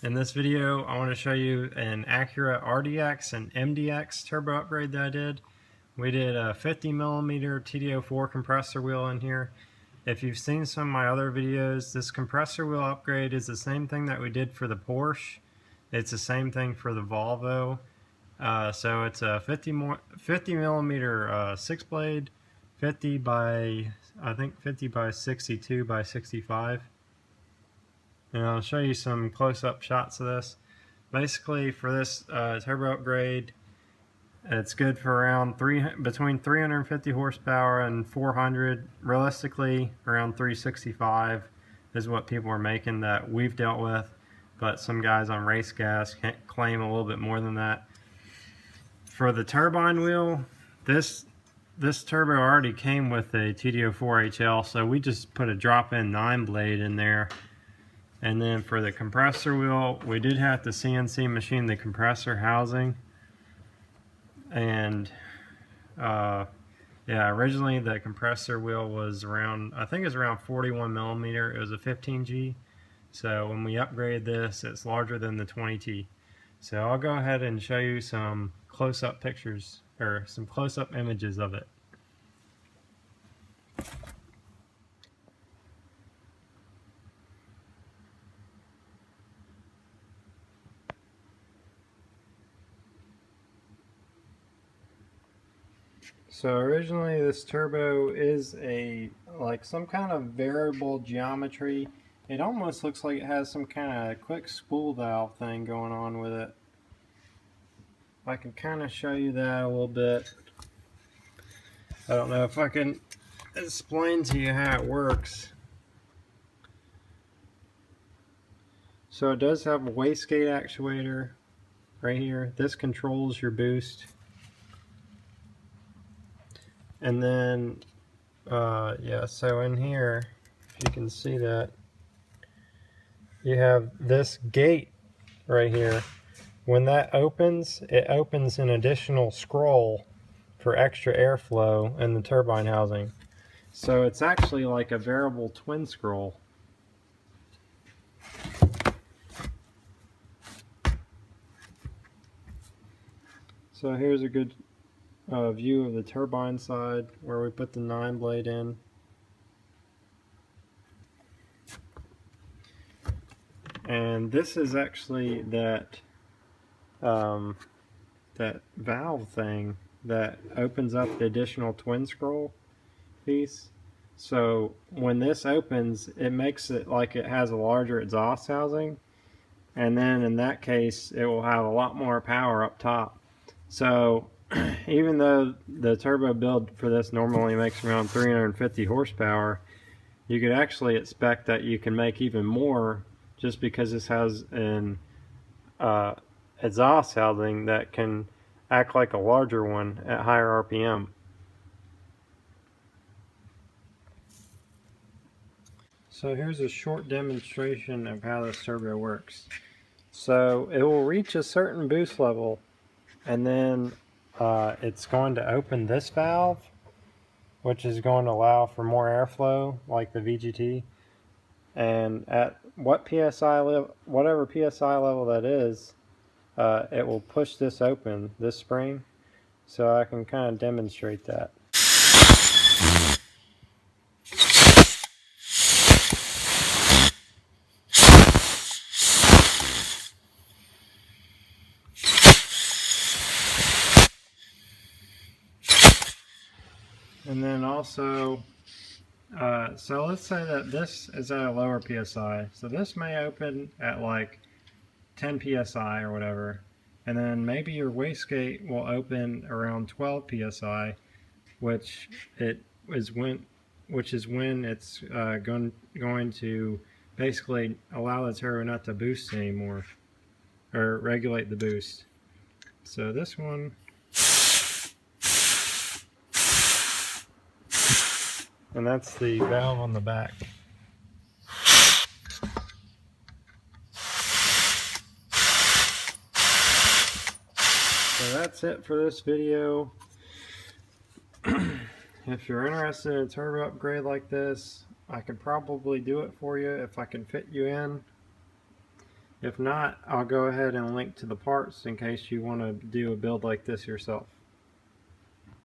In this video, I want to show you an Acura RDX and MDX turbo upgrade that I did. We did a 50mm TD04 compressor wheel in here. If you've seen some of my other videos, this compressor wheel upgrade is the same thing that we did for the Porsche. It's the same thing for the Volvo. So it's a 50mm 6-blade, 50 by, I think 50 by 62 by 65. And I'll show you some close-up shots of this. Basically, for this turbo upgrade, it's good for around between 350 horsepower and 400. Realistically, around 365 is what people are making that we've dealt with. But some guys on race gas can claim a little bit more than that. For the turbine wheel, this turbo already came with a TD04 HL, so we just put a drop-in 9-blade in there. And then for the compressor wheel, we did have to CNC machine the compressor housing. And yeah, originally the compressor wheel was around, I think it was around 41mm. It was a 15G. So when we upgrade this, it's larger than the 20T. So I'll go ahead and show you some close-up pictures, or some close-up images of it. So originally this turbo is like some kind of variable geometry. It almost looks like it has some kind of quick spool valve thing going on with it. I can kind of show you that a little bit. I don't know if I can explain to you how it works. So it does have a wastegate actuator right here. This controls your boost. And then, yeah, so in here, if you can see that, you have this gate right here. When that opens, it opens an additional scroll for extra airflow in the turbine housing. So it's actually like a variable twin scroll. So here's a good view of the turbine side where we put the 9-blade in. And this is actually that that valve thing that opens up the additional twin scroll piece. So when this opens, it makes it like it has a larger exhaust housing, and then in that case it will have a lot more power up top. So even though the turbo build for this normally makes around 350 horsepower, you could actually expect that you can make even more just because this has an exhaust housing that can act like a larger one at higher RPM. So here's a short demonstration of how this turbo works. So it will reach a certain boost level, and then it's going to open this valve, which is going to allow for more airflow like the VGT. And at whatever PSI level that is, it will push this open, this spring. So I can kind of demonstrate that. And then also, so let's say that this is at a lower PSI. So this may open at like 10 PSI or whatever. And then maybe your wastegate will open around 12 PSI, which is when it's going to basically allow the turbo not to boost anymore, or regulate the boost. So this one, and that's the valve on the back. So that's it for this video. If you're interested in a turbo upgrade like this, I could probably do it for you if I can fit you in. If not, I'll go ahead and link to the parts in case you want to do a build like this yourself.